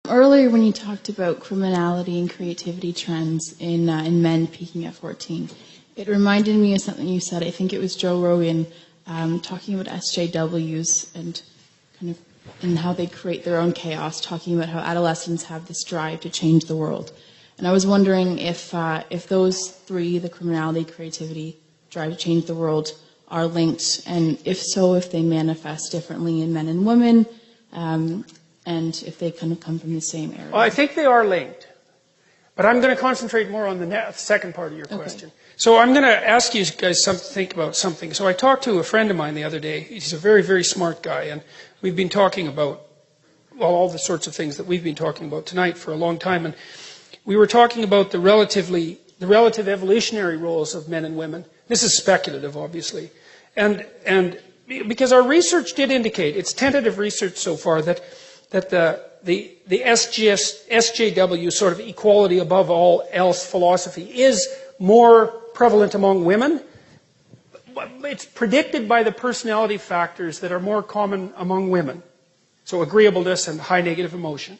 Earlier when you talked about criminality and creativity trends in men peaking at 14, it reminded me of something you said. I think it was Joe Rogan talking about SJWs and kind of and how they create their own chaos, talking about how adolescents have this drive to change the world. And I was wondering if those three, the criminality, creativity, drive to change the world, are linked, and if so, if they manifest differently in men and women, and if they kind of come from the same area. Well, I think they are linked. But I'm going to concentrate more on the second part of your question. Okay. So I'm going to ask you guys to think about something. So I talked to a friend of mine the other day. He's a very, very smart guy. And we've been talking about, well, all the sorts of things that we've been talking about tonight for a long time. And we were talking about the relative evolutionary roles of men and women. This is speculative, obviously. And because our research did indicate, it's tentative research so far, that the SJW sort of equality above all else philosophy is more prevalent among women. It's predicted by the personality factors that are more common among women. So agreeableness and high negative emotion.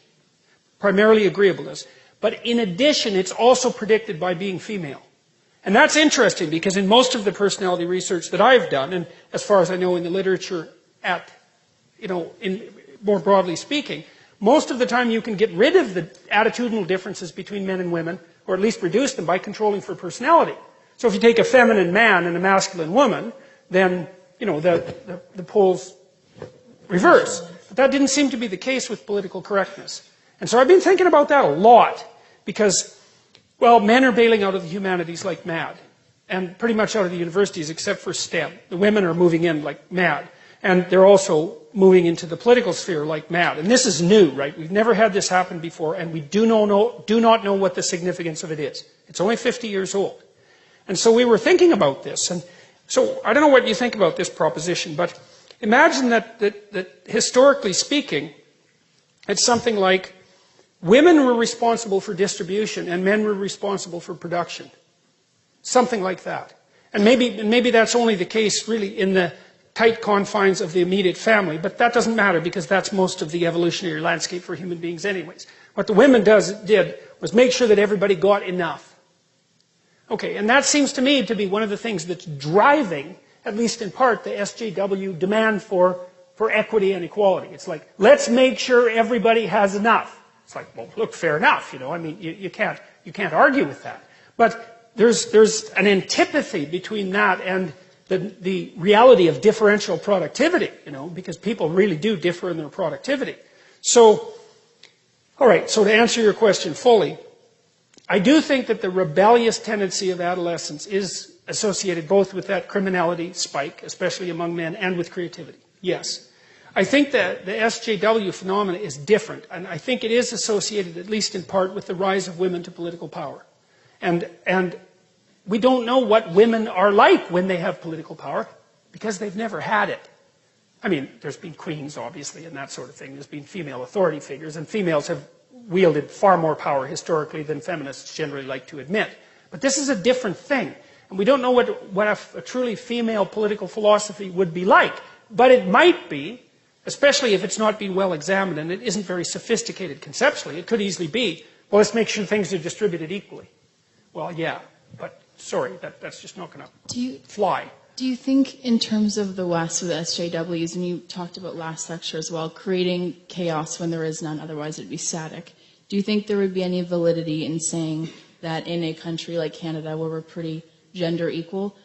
Primarily agreeableness. But in addition, it's also predicted by being female. And that's interesting because in most of the personality research that I've done, and as far as I know in the literature more broadly speaking, most of the time you can get rid of the attitudinal differences between men and women, or at least reduce them by controlling for personality. So if you take a feminine man and a masculine woman, then, the poles reverse. But that didn't seem to be the case with political correctness. And so I've been thinking about that a lot, because, well, men are bailing out of the humanities like mad, and pretty much out of the universities except for STEM. The women are moving in like mad. And they're also moving into the political sphere like mad. And this is new, right? We've never had this happen before, and we do not know what the significance of it is. It's only 50 years old. And so we were thinking about this. And so I don't know what you think about this proposition, but imagine that historically speaking, it's something like women were responsible for distribution and men were responsible for production. Something like that. And maybe that's only the case really in the tight confines of the immediate family, but that doesn't matter because that's most of the evolutionary landscape for human beings anyways. What the women did was make sure that everybody got enough. Okay, and that seems to me to be one of the things that's driving, at least in part, the SJW demand for equity and equality. It's like, let's make sure everybody has enough. It's like, well, look, fair enough, I mean, you can't argue with that. But there's an antipathy between that and the reality of differential productivity, because people really do differ in their productivity. So, all right, so to answer your question fully, I do think that the rebellious tendency of adolescence is associated both with that criminality spike, especially among men, and with creativity. Yes. I think that the SJW phenomena is different, and I think it is associated, at least in part, with the rise of women to political power. And we don't know what women are like when they have political power, because they've never had it. I mean, there's been queens, obviously, and that sort of thing. There's been female authority figures, and females have wielded far more power historically than feminists generally like to admit. But this is a different thing. And we don't know what a truly female political philosophy would be like. But it might be, especially if it's not been well examined and it isn't very sophisticated conceptually. It could easily be, well, let's make sure things are distributed equally. Well, yeah, but sorry, that's just not going to fly. Do you think in terms of the West with SJWs, and you talked about last lecture as well, creating chaos when there is none, otherwise it'd be static, do you think there would be any validity in saying that in a country like Canada where we're pretty gender equal,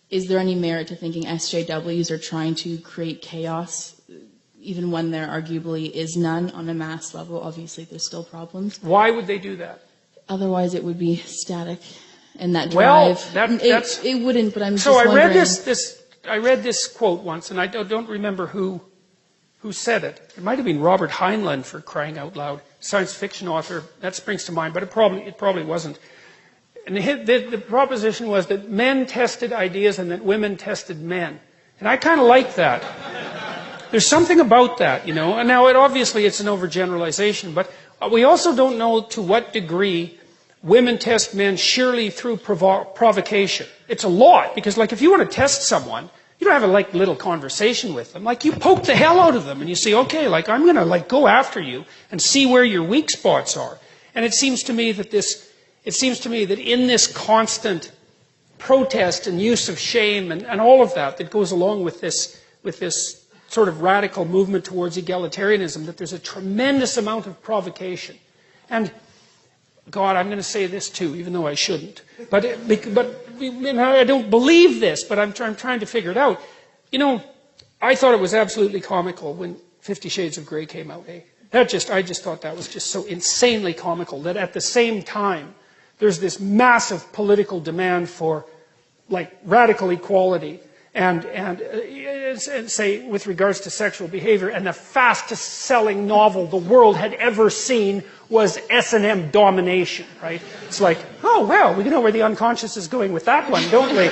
is there any merit to thinking SJWs are trying to create chaos even when there arguably is none on a mass level? Obviously there's still problems. Why would they do that? Otherwise it would be static. And that drive, it wouldn't, but I'm just wondering. I read this quote once, and I don't remember who said it. It might have been Robert Heinlein, for crying out loud, science fiction author. That springs to mind, but it probably wasn't. And the proposition was that men tested ideas and that women tested men. And I kind of like that. There's something about that, And now, obviously, it's an overgeneralization, but we also don't know to what degree women test men sheerly through provocation. It's a lot, because if you want to test someone, you don't have a like little conversation with them. Like you poke the hell out of them and you say, okay, like I'm going to like go after you and see where your weak spots are. And it seems to me that in this constant protest and use of shame and all of that goes along with this sort of radical movement towards egalitarianism, that there's a tremendous amount of provocation. And God, I'm going to say this too, even though I shouldn't. But I don't believe this, but I'm trying to figure it out. You know, I thought it was absolutely comical when 50 Shades of Grey came out. Eh? I just thought that was just so insanely comical that at the same time, there's this massive political demand for, like, radical equality and say, with regards to sexual behavior, and the fastest-selling novel the world had ever seen was S&M Domination, right? It's like, oh, well, we know where the unconscious is going with that one, don't we?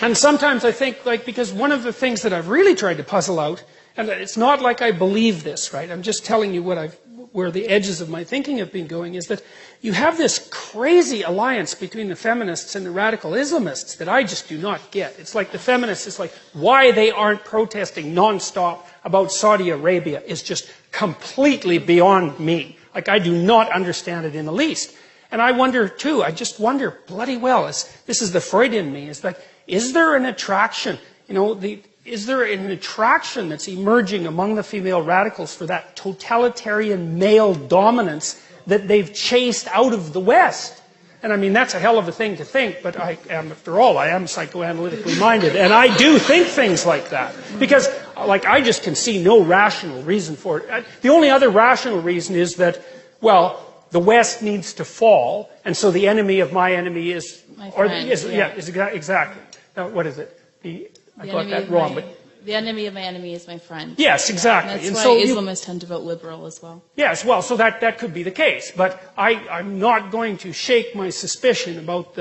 And sometimes I think, like, because one of the things that I've really tried to puzzle out, and it's not like I believe this, right? I'm just telling you where the edges of my thinking have been going, is that you have this crazy alliance between the feminists and the radical Islamists that I just do not get. It's like the feminists, it's like why they aren't protesting non-stop about Saudi Arabia is just completely beyond me. Like I do not understand it in the least. And I wonder too, I just wonder bloody well, this is the Freud in me, is like, is there an attraction, is there an attraction that's emerging among the female radicals for that totalitarian male dominance that they've chased out of the West? And I mean, that's a hell of a thing to think, but after all, I am psychoanalytically minded, and I do think things like that. Because, like, I just can see no rational reason for it. The only other rational reason is that, well, the West needs to fall, and so the enemy of my enemy is... My friend, exactly. Now, what is it? I got that wrong, but... The enemy of my enemy is my friend. Yes, exactly. And that's why Islamists tend to vote liberal as well. Yes, well, so that could be the case. But I'm not going to shake my suspicion about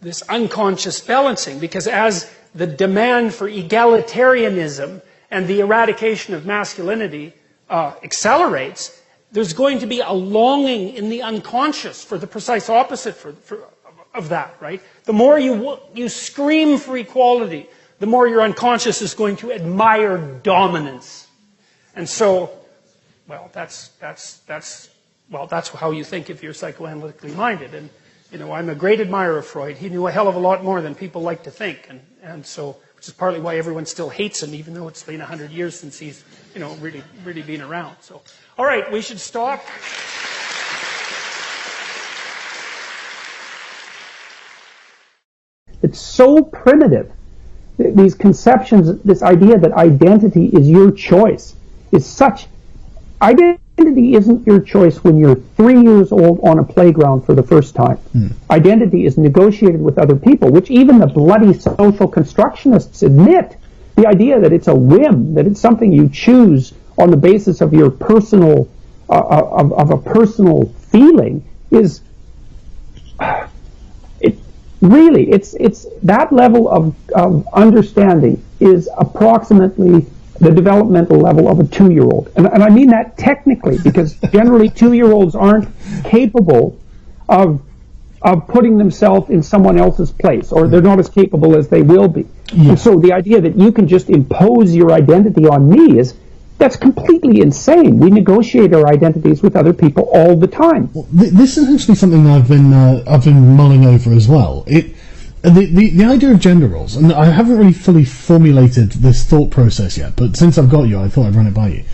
this unconscious balancing, because as the demand for egalitarianism and the eradication of masculinity accelerates, there's going to be a longing in the unconscious for the precise opposite of that, right? The more you scream for equality, the more your unconscious is going to admire dominance. And so, well, that's how you think if you're psychoanalytically minded. And, I'm a great admirer of Freud. He knew a hell of a lot more than people like to think. And so, which is partly why everyone still hates him, even though it's been 100 years since he's, really been around. So, all right, we should stop. It's so primitive. These conceptions, this idea that identity is your choice, is such... Identity isn't your choice when you're 3 years old on a playground for the first time. Identity is negotiated with other people, which even the bloody social constructionists admit. The idea that it's a whim, that it's something you choose on the basis of your personal, of a personal feeling is... Really, it's that level of understanding is approximately the developmental level of a 2-year-old. And I mean that technically, because generally 2-year-olds aren't capable of putting themselves in someone else's place, or they're not as capable as they will be. Yeah. And so the idea that you can just impose your identity on me that's completely insane. We negotiate our identities with other people all the time. Well, this is actually something I've been mulling over as well. The idea of gender roles, and I haven't really fully formulated this thought process yet, but since I've got you, I thought I'd run it by you.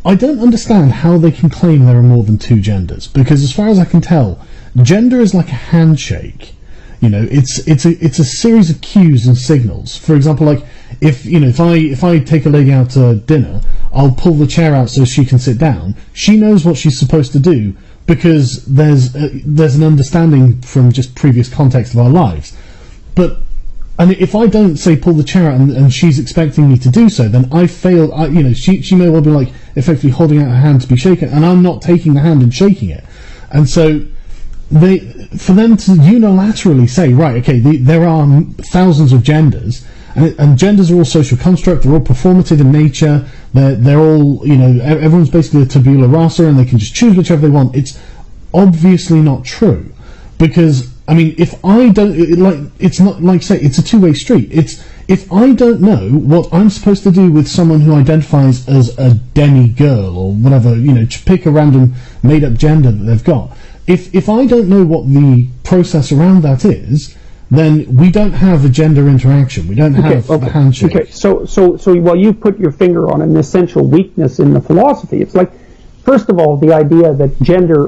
I don't understand how they can claim there are more than two genders, because as far as I can tell, gender is like a handshake. It's a series of cues and signals. For example, like if I take a lady out to dinner, I'll pull the chair out so she can sit down. She knows what she's supposed to do because there's an understanding from just previous context of our lives. And if I don't say pull the chair out and she's expecting me to do so, then I fail. She may well be like effectively holding out her hand to be shaken, and I'm not taking the hand and shaking it. And so for them to unilaterally say, right, okay, there are thousands of genders, and genders are all social construct, they're all performative in nature, they're all, everyone's basically a tabula rasa and they can just choose whichever they want. It's obviously not true, because I mean, if I don't, it's not like, say, it's a two-way street. It's, if I don't know what I'm supposed to do with someone who identifies as a demi-girl or whatever, pick a random made-up gender that they've got. If I don't know what the process around that is, then we don't have a gender interaction. We don't have a handshake. Okay, so while you put your finger on an essential weakness in the philosophy, it's like, first of all, the idea that gender